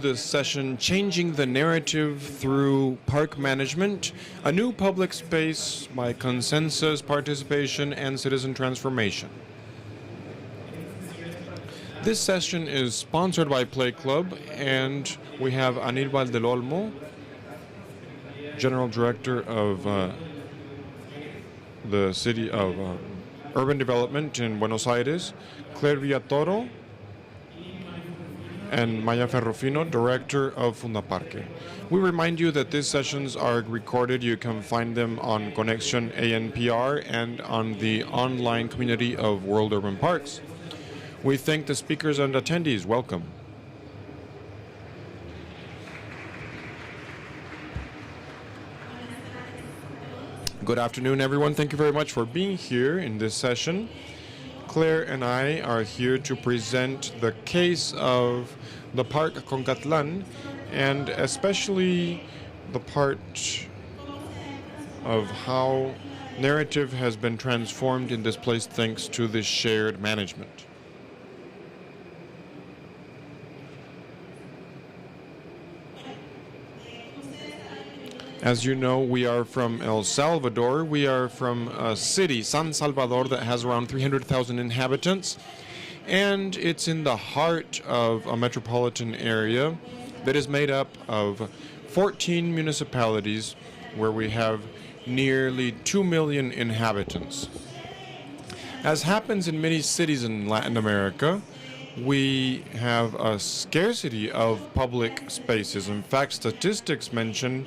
This session, Changing the Narrative Through Park Management, a new public space by consensus, participation, and citizen transformation. This session is sponsored by Play Club, and we have Aníbal del Olmo, General Director of the City of Urban Development in Buenos Aires, Cleark Villatoro, and Mayu Ferrufino, Director of Fundaparque. We remind you that these sessions are recorded. You can find them on Connection ANPR and on the online community of World Urban Parks. We thank the speakers and attendees. Welcome. Good afternoon, everyone. Thank you very much for being here in this session. Claire and I are here to present the case of the Park Concatlan, and especially the part of how narrative has been transformed in this place thanks to this shared management. As you know, we are from El Salvador. We are from a city, San Salvador, that has around 300,000 inhabitants. And it's in the heart of a metropolitan area that is made up of 14 municipalities where we have nearly 2 million inhabitants. As happens in many cities in Latin America, we have a scarcity of public spaces. In fact, statistics mention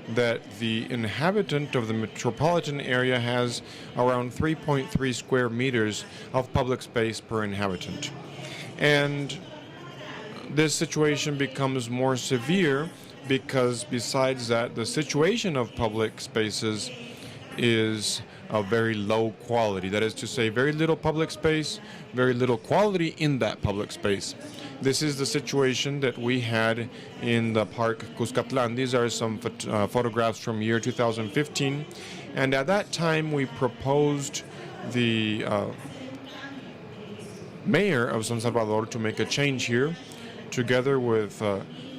that the inhabitant of the metropolitan area has around 3.3 square meters of public space per inhabitant. And this situation becomes more severe because besides that, the situation of public spaces is of very low quality. That is to say, very little public space, very little quality in that public space. This is the situation that we had in the Park Cuscatlan. These are some photographs from year 2015. And at that time, we proposed the mayor of San Salvador to make a change here, together with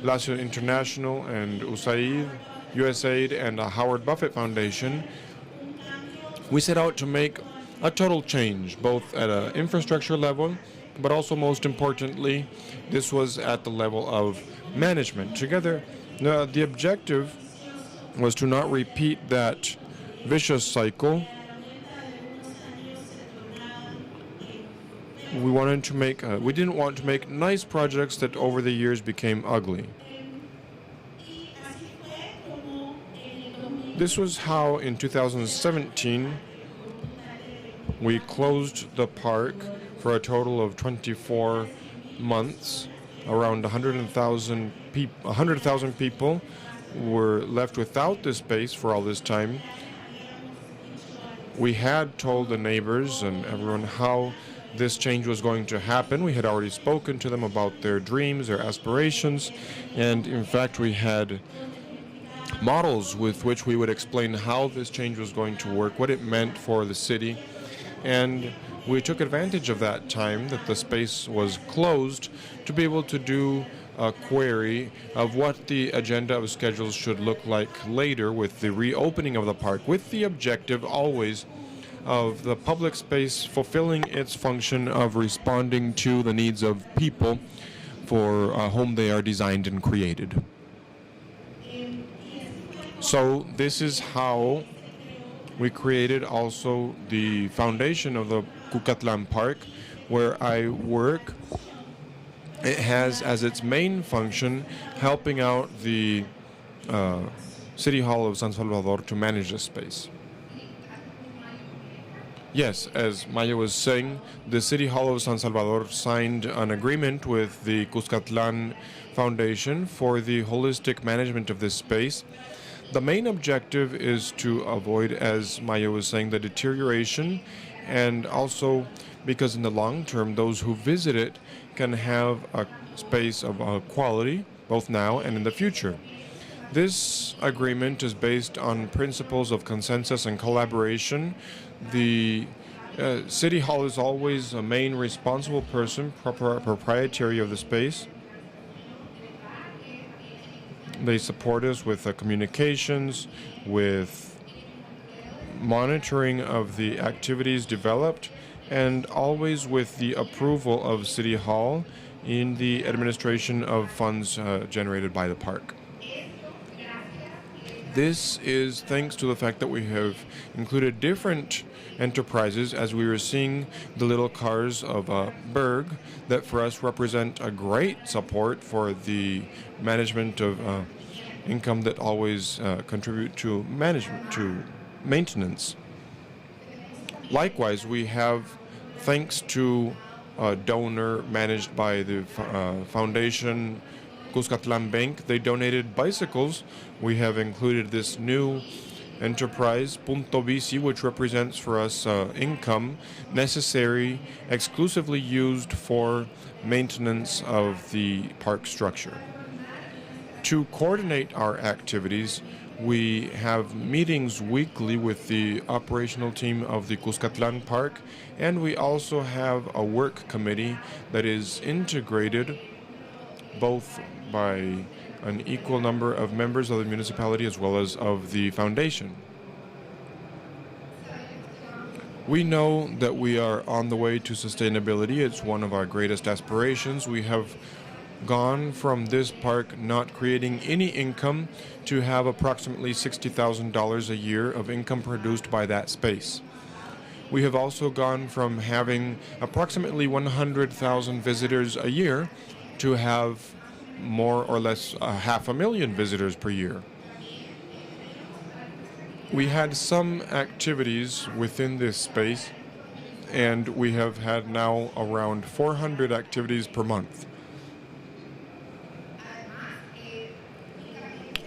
Lazio International and USAID and the Howard Buffett Foundation. We set out to make a total change, both at an infrastructure level, but also most importantly, this was at the level of management. Together, the objective was to not repeat that vicious cycle. We didn't want to make nice projects that over the years became ugly. This was how in 2017 we closed the park for a total of 24 months. Around 100,000 people were left without this space for all this time. We had told the neighbors and everyone how this change was going to happen. We had already spoken to them about their dreams, their aspirations, and in fact we had models with which we would explain how this change was going to work, what it meant for the city. And we took advantage of that time that the space was closed to be able to do a query of what the agenda of schedules should look like later with the reopening of the park, with the objective always of the public space fulfilling its function of responding to the needs of people for whom they are designed and created. So this is how we created also the foundation of the Cucatlan Park, where I work. It has as its main function helping out the City Hall of San Salvador to manage the space. Yes, as Maya was saying, the City Hall of San Salvador signed an agreement with the Cuscatlan Foundation for the holistic management of this space. The main objective is to avoid, as Maya was saying, the deterioration, and also because in the long term, those who visit it can have a space of quality, both now and in the future. This agreement is based on principles of consensus and collaboration. The City Hall is always a main responsible person, proprietary of the space. They support us with communications, with monitoring of the activities developed, and always with the approval of City Hall in the administration of funds generated by the park. This is thanks to the fact that we have included different enterprises, as we were seeing the little cars of Berg, that for us represent a great support for the management of income that always contribute to management, to maintenance. Likewise, we have, thanks to a donor managed by the foundation Cuscatlan Bank, they donated bicycles. We have included this new enterprise, Punto Bici, which represents for us income necessary, exclusively used for maintenance of the park structure. To coordinate our activities, we have meetings weekly with the operational team of the Cuscatlan Park, and we also have a work committee that is integrated both by an equal number of members of the municipality as well as of the foundation. We know that we are on the way to sustainability. It's one of our greatest aspirations. We have gone from this park not creating any income to have approximately $60,000 a year of income produced by that space. We have also gone from having approximately 100,000 visitors a year to have more or less 500,000 visitors per year. We had some activities within this space, and we have had now around 400 activities per month.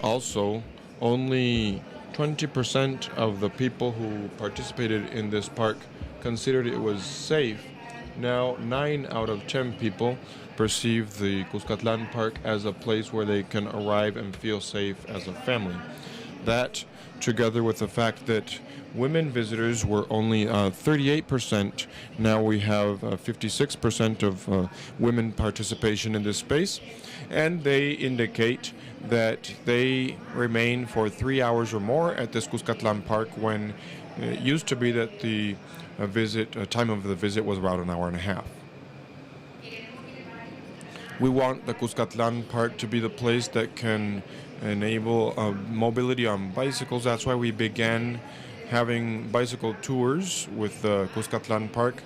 Also, only 20% of the people who participated in this park considered it was safe. Now, 9 out of 10 people perceive the Cuscatlan Park as a place where they can arrive and feel safe as a family. That, together with the fact that women visitors were only 38%, now we have 56% of women participation in this space, and they indicate that they remain for 3 hours or more at this Cuscatlan Park, when it used to be that the time of the visit was about an hour and a half. We want the Cuscatlan Park to be the place that can enable mobility on bicycles. That's why we began having bicycle tours with the Cuscatlan Park.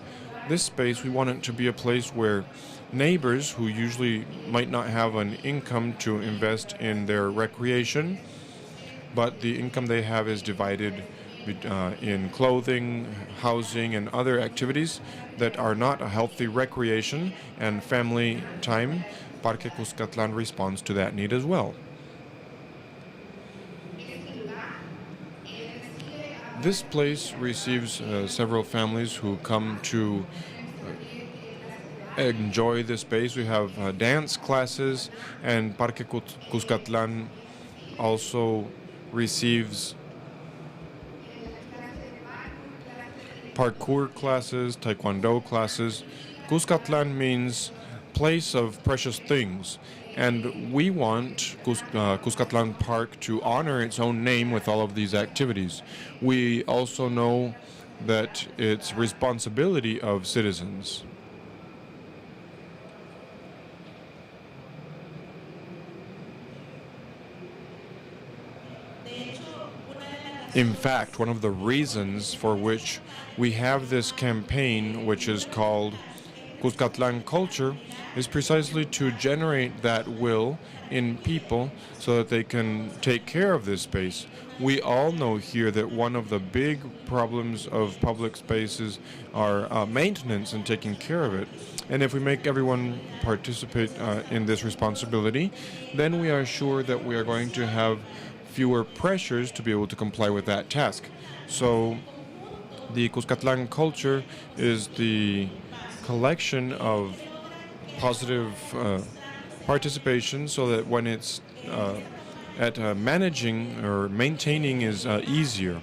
This space, we want it to be a place where neighbors who usually might not have an income to invest in their recreation, but the income they have is divided in clothing, housing, and other activities that are not a healthy recreation and family time. Parque Cuscatlan responds to that need as well. This place receives several families who come to enjoy the space. We have dance classes, and Parque Cuscatlan also receives parkour classes, taekwondo classes. Cuscatlan means place of precious things, and we want Cuscatlan Park to honor its own name with all of these activities. We also know that it's responsibility of citizens. In fact, one of the reasons for which we have this campaign, which is called Cuscatlan Culture, is precisely to generate that will in people so that they can take care of this space. We all know here that one of the big problems of public spaces are maintenance and taking care of it. And if we make everyone participate in this responsibility, then we are sure that we are going to have fewer pressures to be able to comply with that task. So the Cuscatlan culture is the collection of positive participation, so that when it's at managing or maintaining is easier.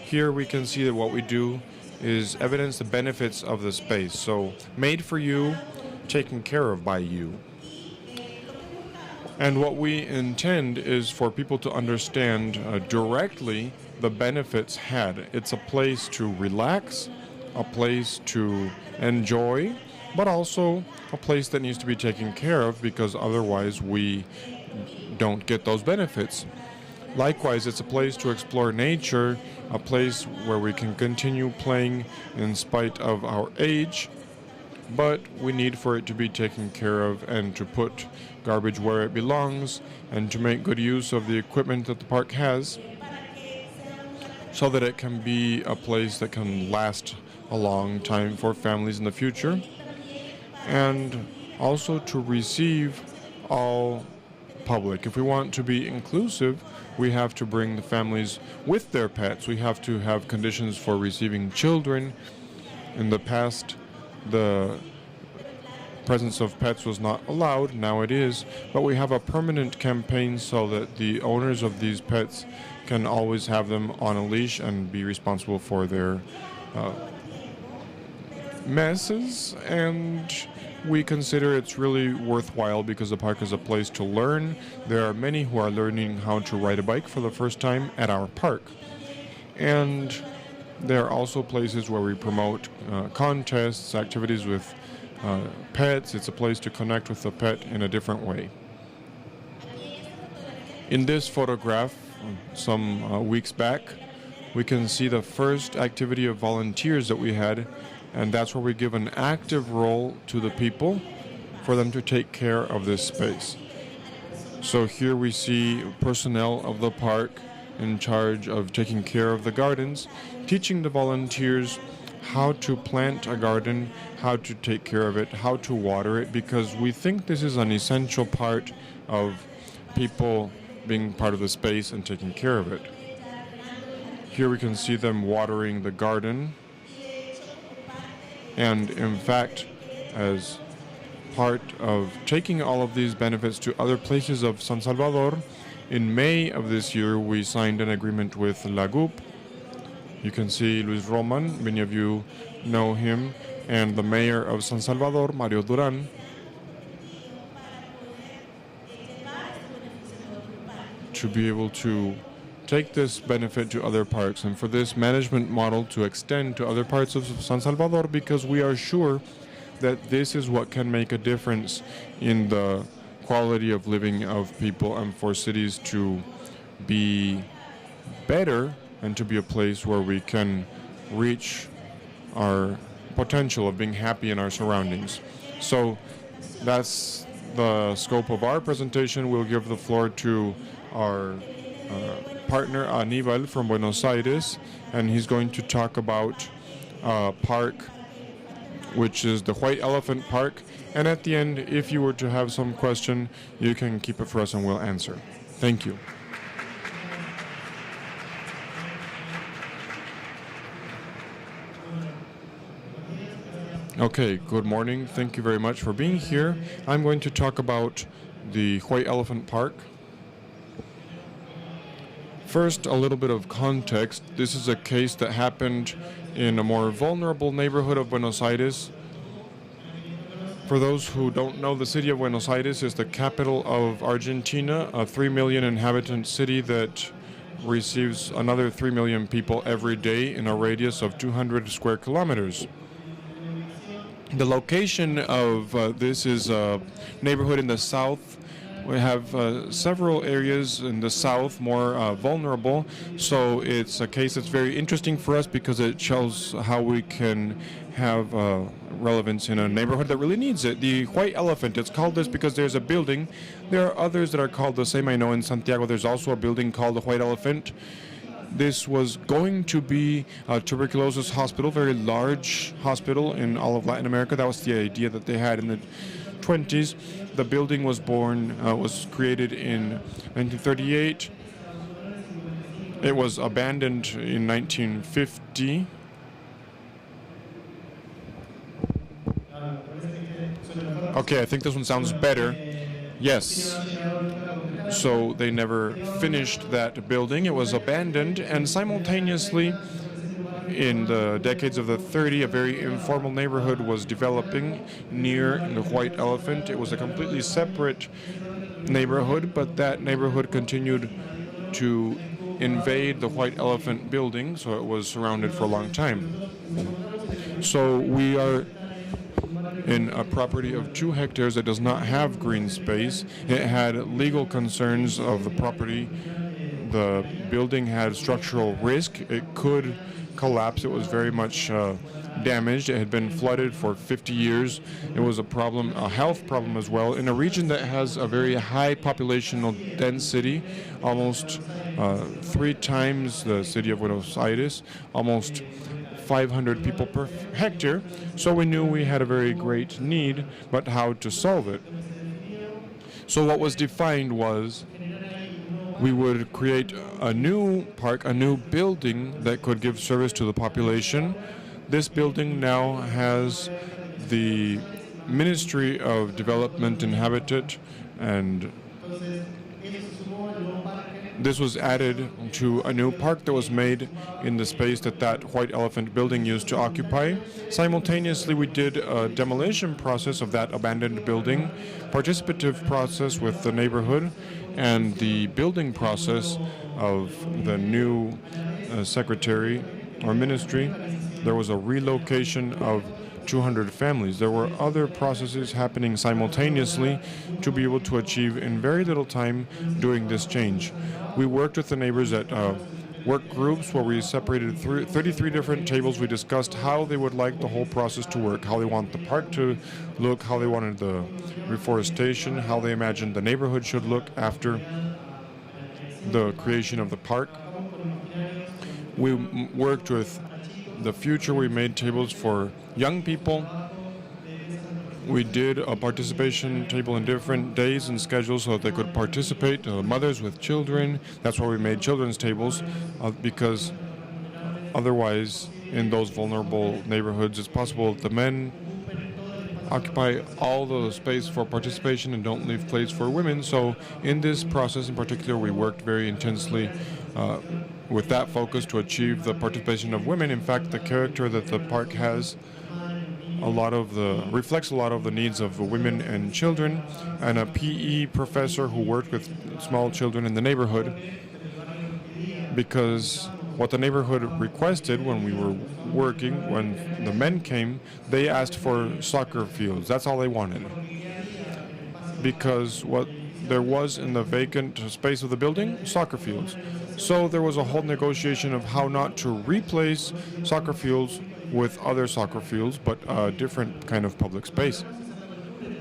Here we can see that what we do is evidence the benefits of the space. So made for you, taken care of by you. And what we intend is for people to understand directly the benefits had. It's a place to relax, a place to enjoy, but also a place that needs to be taken care of because otherwise we don't get those benefits. Likewise, it's a place to explore nature, a place where we can continue playing in spite of our age, but we need for it to be taken care of and to put garbage where it belongs and to make good use of the equipment that the park has so that it can be a place that can last a long time for families in the future, and also to receive all public. If we want to be inclusive, we have to bring the families with their pets. We have to have conditions for receiving children. In the past, the presence of pets was not allowed. Now it is. But we have a permanent campaign so that the owners of these pets can always have them on a leash and be responsible for their messes. And we consider it's really worthwhile because the park is a place to learn. There are many who are learning how to ride a bike for the first time at our park. And there are also places where we promote contests, activities with pets. It's a place to connect with the pet in a different way. In this photograph, some weeks back, we can see the first activity of volunteers that we had, and that's where we give an active role to the people for them to take care of this space. So here we see personnel of the park in charge of taking care of the gardens, teaching the volunteers how to plant a garden, how to take care of it, how to water it, because we think this is an essential part of people being part of the space and taking care of it. Here we can see them watering the garden. And in fact, as part of taking all of these benefits to other places of San Salvador, in May of this year, we signed an agreement with La GUP. You can see Luis Roman, many of you know him, and the mayor of San Salvador, Mario Duran, to be able to take this benefit to other parks and for this management model to extend to other parts of San Salvador, because we are sure that this is what can make a difference in the quality of living of people and for cities to be better and to be a place where we can reach our potential of being happy in our surroundings. So that's the scope of our presentation. We'll give the floor to our partner Aníbal from Buenos Aires, and he's going to talk about a park which is the White Elephant Park, and at the end, if you were to have some question, you can keep it for us and we'll answer. Thank you. Okay, good morning. Thank you very much for being here. I'm going to talk about the White Elephant Park. First, a little bit of context. This is a case that happened in a more vulnerable neighborhood of Buenos Aires. For those who don't know, the city of Buenos Aires is the capital of Argentina, a 3 million inhabitant city that receives another 3 million people every day in a radius of 200 square kilometers. The location of this is a neighborhood in the south. We have several areas in the south more vulnerable, so it's a case that's very interesting for us because it shows how we can have relevance in a neighborhood that really needs it. The White Elephant, it's called this because there's a building. There are others that are called the same. I know in Santiago there's also a building called the White Elephant. This was going to be a tuberculosis hospital, very large hospital in all of Latin America. That was the idea that they had in the 20s. The building was created in 1938. It was abandoned in 1950. Okay, I think this one sounds better. Yes. So they never finished that building. It was abandoned, and simultaneously, in the decades of the 30s, a very informal neighborhood was developing near the White Elephant. It was a completely separate neighborhood, but that neighborhood continued to invade the White Elephant building, so it was surrounded for a long time. So we are in a property of 2 hectares that does not have green space. It had legal concerns of the property. The building had structural risk. It could collapse. It was very much damaged. It had been flooded for 50 years. It was a problem, a health problem as well, in a region that has a very high populational density, almost 3 times the city of Buenos Aires, almost 500 people per hectare. So we knew we had a very great need, but how to solve it. So what was defined was we would create a new park, a new building that could give service to the population. This building now has the Ministry of Development and Habitat, and this was added to a new park that was made in the space that White Elephant building used to occupy. Simultaneously, we did a demolition process of that abandoned building, participative process with the neighborhood, and the building process of the new secretary or ministry. There was a relocation of 200 families. There were other processes happening simultaneously to be able to achieve in very little time doing this change. We worked with the neighbors at work groups where we separated 33 different tables. We discussed how they would like the whole process to work, how they want the park to look, how they wanted the reforestation, how they imagined the neighborhood should look after the creation of the park. We worked with the future. We made tables for young people. We did a participation table in different days and schedules so that they could participate, mothers with children. That's why we made children's tables, because otherwise in those vulnerable neighborhoods it's possible that the men occupy all the space for participation and don't leave place for women. So in this process in particular, we worked very intensely with that focus to achieve the participation of women. In fact, the character that the park has reflects a lot of the needs of women and children, and a PE professor who worked with small children in the neighborhood, because what the neighborhood requested when we were working, when the men came, they asked for soccer fields. That's all they wanted, because what there was in the vacant space of the building, soccer fields. So there was a whole negotiation of how not to replace soccer fields with other soccer fields, but a different kind of public space.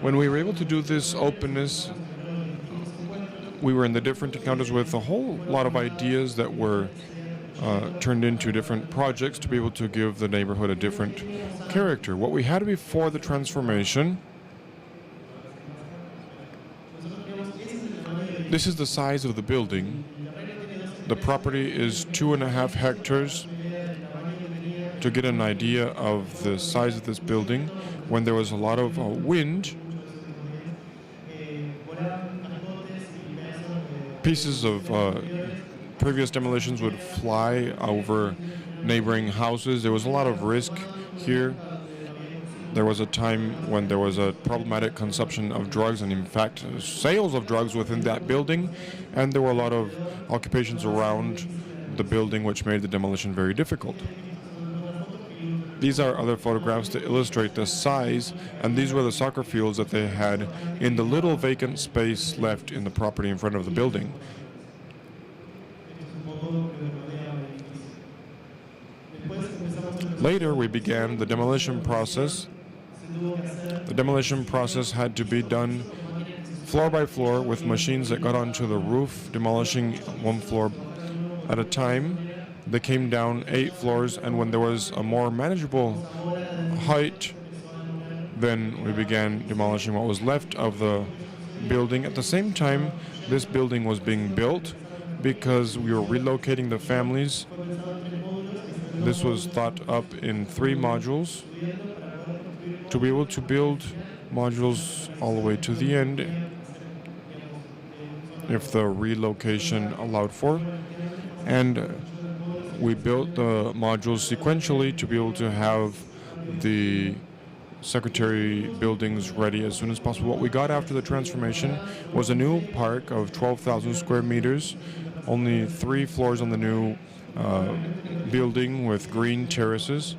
When we were able to do this openness, we were in the different encounters with a whole lot of ideas that were turned into different projects to be able to give the neighborhood a different character. What we had before the transformation, this is the size of the building. The property is 2.5 hectares. To get an idea of the size of this building, when there was a lot of wind, pieces of previous demolitions would fly over neighboring houses. There was a lot of risk here. There was a time when there was a problematic consumption of drugs, and in fact sales of drugs within that building, and there were a lot of occupations around the building which made the demolition very difficult. These are other photographs to illustrate the size, and these were the soccer fields that they had in the little vacant space left in the property in front of the building. Later, we began the demolition process. The demolition process had to be done floor by floor with machines that got onto the roof, demolishing one floor at a time. They came down 8 floors, and when there was a more manageable height, then we began demolishing what was left of the building. At the same time, this building was being built because we were relocating the families. This was thought up in 3 modules to be able to build modules all the way to the end if the relocation allowed for. And we built the modules sequentially to be able to have the secretary buildings ready as soon as possible. What we got after the transformation was a new park of 12,000 square meters, only 3 floors on the new building with green terraces.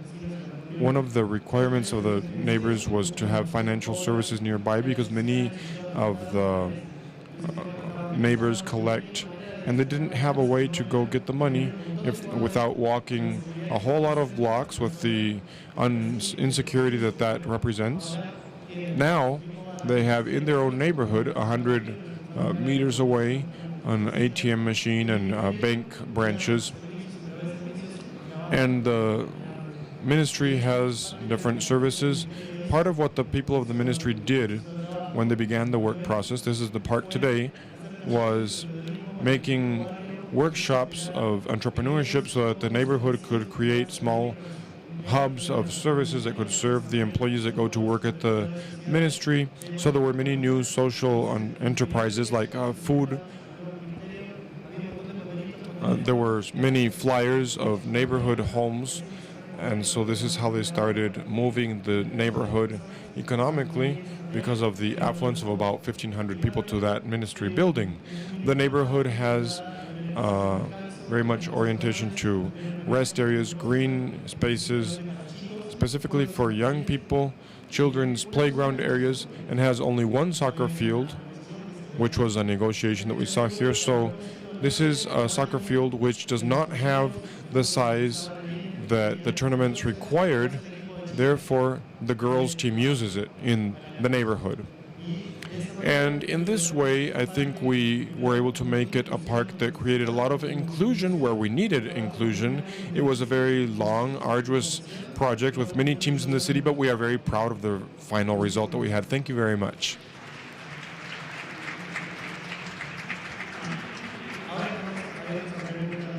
One of the requirements of the neighbors was to have financial services nearby because many of the neighbors collect and they didn't have a way to go get the money without walking a whole lot of blocks with the insecurity that represents. Now they have in their own neighborhood 100 meters away an ATM machine and bank branches, and the ministry has different services. Part of what the people of the ministry did when they began the work process, this is the park today, was making workshops of entrepreneurship so that the neighborhood could create small hubs of services that could serve the employees that go to work at the ministry. So there were many new social enterprises like food. There were many flyers of neighborhood homes, and so this is how they started moving the neighborhood economically because of the affluence of about 1,500 people to that ministry building. The neighborhood has very much orientation to rest areas, green spaces, specifically for young people, children's playground areas, and has only one soccer field, which was a negotiation that we saw here. So this is a soccer field which does not have the size that the tournaments required. Therefore, the girls' team uses it in the neighborhood. And in this way, I think we were able to make it a park that created a lot of inclusion where we needed inclusion. It was a very long, arduous project with many teams in the city, but we are very proud of the final result that we had. Thank you very much.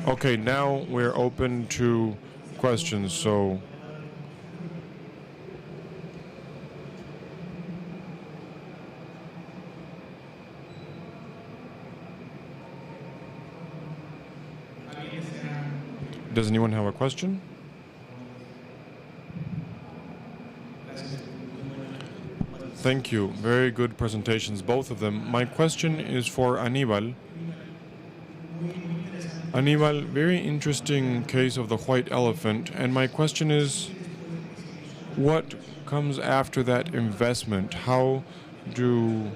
Okay, now we're open to questions, so does anyone have a question? Thank you. Very good presentations, both of them. My question is for Aníbal. Aníbal, very interesting case of the white elephant, and my question is, what comes after that investment? How do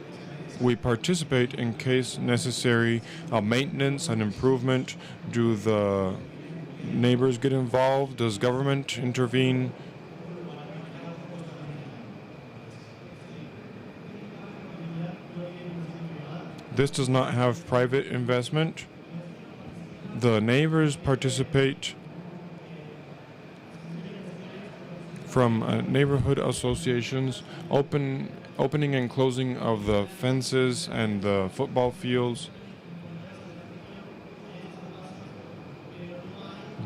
we participate in case necessary, maintenance and improvement? Do the neighbors get involved? Does government intervene? This does not have private investment. The neighbors participate from neighborhood associations, opening and closing of the fences and the football fields.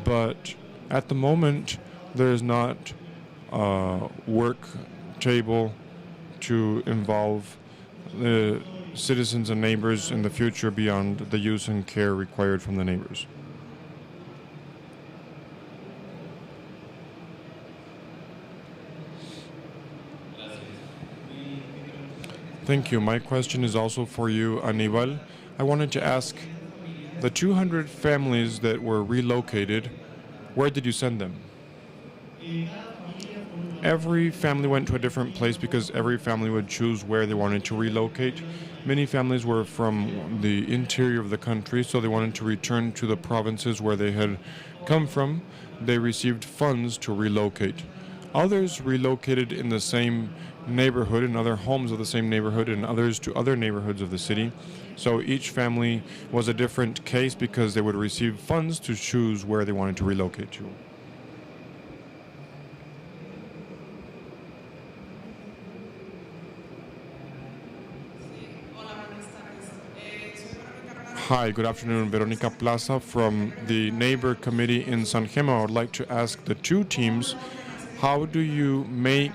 But at the moment, there is not a work table to involve the citizens and neighbors in the future beyond the use and care required from the neighbors. Thank you. My question is also for you, Aníbal. I wanted to ask, the 200 families that were relocated, where did you send them? Every family went to a different place because every family would choose where they wanted to relocate. Many families were from the interior of the country, so they wanted to return to the provinces where they had come from. They received funds to relocate. Others relocated in the same neighborhood, in other homes of the same neighborhood, and others to other neighborhoods of the city. So each family was a different case because they would receive funds to choose where they wanted to relocate to. Hi, good afternoon. Veronica Plaza from the Neighbor Committee in San Gema. I would like to ask the two teams, how do you make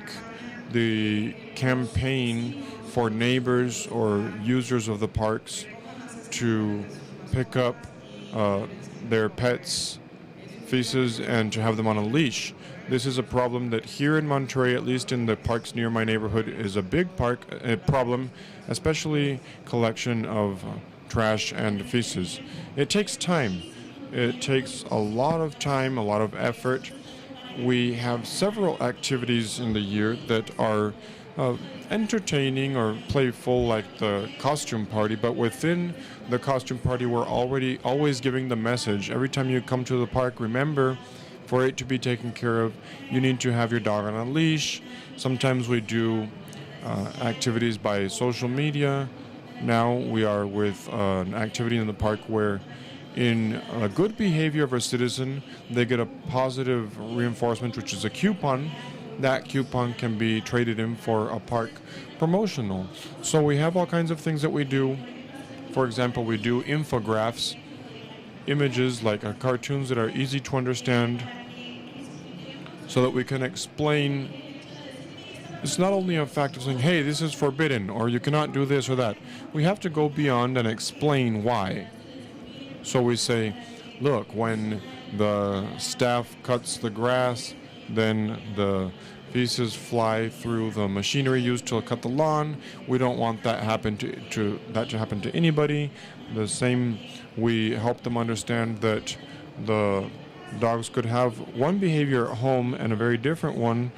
the campaign for neighbors or users of the parks to pick up their pets' feces and to have them on a leash? This is a problem that here in Monterrey, at least in the parks near my neighborhood, is a big problem, especially collection of trash and feces. It takes time. It takes a lot of time, a lot of effort. We have several activities in the year that are entertaining or playful, like the costume party, but within the costume party, we're already always giving the message. Every time you come to the park, remember, for it to be taken care of, you need to have your dog on a leash. Sometimes we do activities by social media. Now we are with an activity in the park where in a good behavior of a citizen, they get a positive reinforcement, which is a coupon. That coupon can be traded in for a park promotional. So we have all kinds of things that we do. For example, we do infographics, images like cartoons that are easy to understand, so that we can explain. It's not only a fact of saying, hey, this is forbidden, or you cannot do this or that. We have to go beyond and explain why. So we say, look, when the staff cuts the grass, then the feces fly through the machinery used to cut the lawn. We don't want that happen to happen to anybody. The same, we help them understand that the dogs could have one behavior at home and a very different one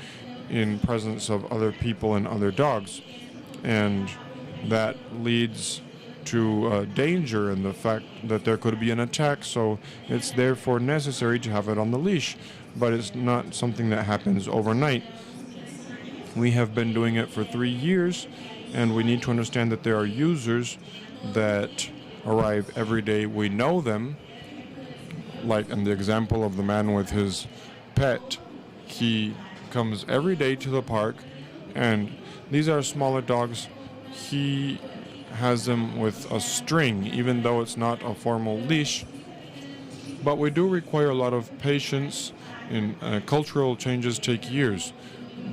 in presence of other people and other dogs. And that leads to danger and the fact that there could be an attack, so it's therefore necessary to have it on the leash. But it's not something that happens overnight. We have been doing it for 3 years, and we need to understand that there are users that arrive every day. We know them, like in the example of the man with his pet. He comes every day to the park, and these are smaller dogs. He has them with a string, even though it's not a formal leash. But we do require a lot of patience, and cultural changes take years.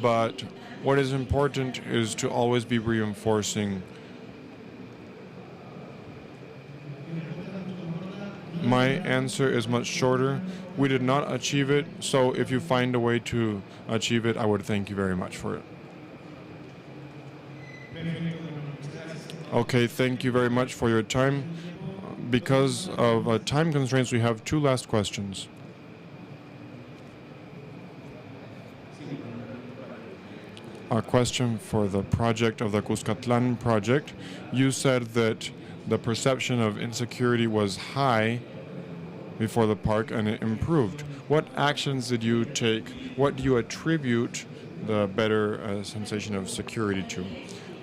But what is important is to always be reinforcing. My answer is much shorter. We did not achieve it, so if you find a way to achieve it, I would thank you very much for it. Okay, thank you very much for your time. Because of time constraints, we have 2 last questions. A question for the project of the Cuscatlan project. You said that the perception of insecurity was high before the park and it improved. What actions did you take? What do you attribute the better sensation of security to?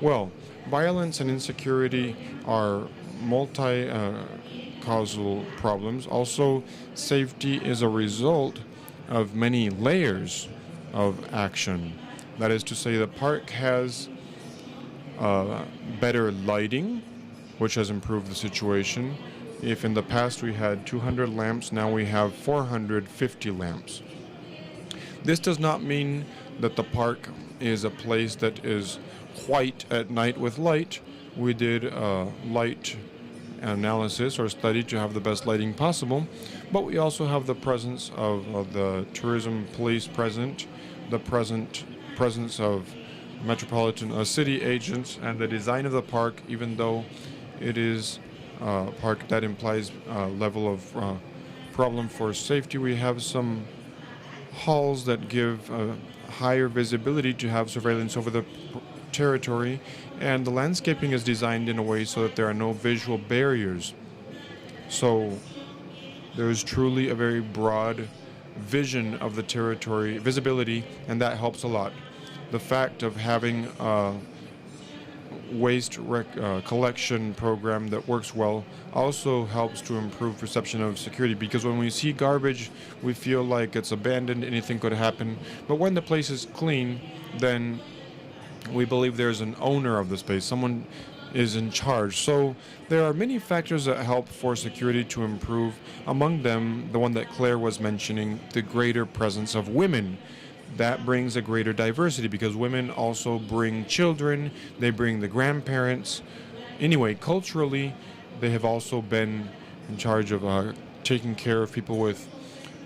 Well, violence and insecurity are multi-causal problems. Also, safety is a result of many layers of action. That is to say, the park has better lighting, which has improved the situation. If in the past we had 200 lamps, now we have 450 lamps. This does not mean that the park is a place that is white at night with light. We did a light analysis or study to have the best lighting possible, but we also have the presence of the tourism police present, the presence of metropolitan city agents, and the design of the park, even though it is a park that implies a level of problem for safety. We have some halls that give higher visibility to have surveillance over the territory, and the landscaping is designed in a way so that there are no visual barriers. So there is truly a very broad vision of the territory, visibility, and that helps a lot. The fact of having a waste collection program that works well also helps to improve perception of security, because when we see garbage, we feel like it's abandoned, anything could happen. But when the place is clean, then we believe there's an owner of the space, someone is in charge. So there are many factors that help for security to improve. Among them, the one that Claire was mentioning, the greater presence of women. That brings a greater diversity, because women also bring children, they bring the grandparents. Anyway, culturally, they have also been in charge of taking care of people with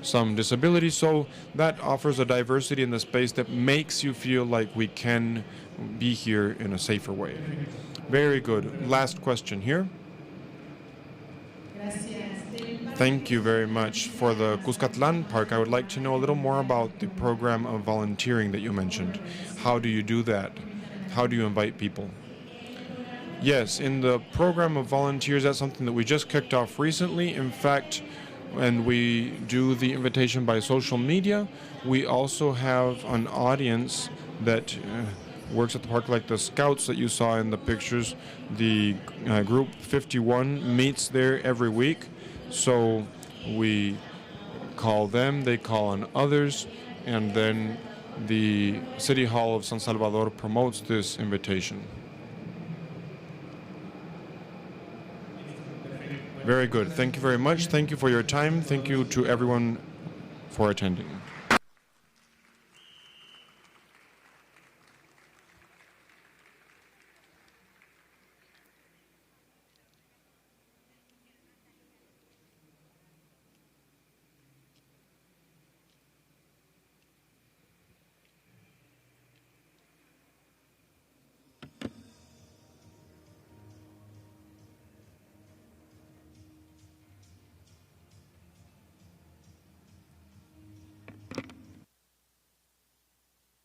some disability. So that offers a diversity in the space that makes you feel like we can be here in a safer way. Very good. Last question here. Thank you very much. For the Cuscatlan Park, I would like to know a little more about the program of volunteering that you mentioned. How do you do that? How do you invite people? Yes, in the program of volunteers, that's something that we just kicked off recently. In fact, when we do the invitation by social media, we also have an audience that works at the park, like the scouts that you saw in the pictures. The group 51 meets there every week. So we call them, they call on others, and then the City Hall of San Salvador promotes this invitation. Very good. Thank you very much. Thank you for your time. Thank you to everyone for attending.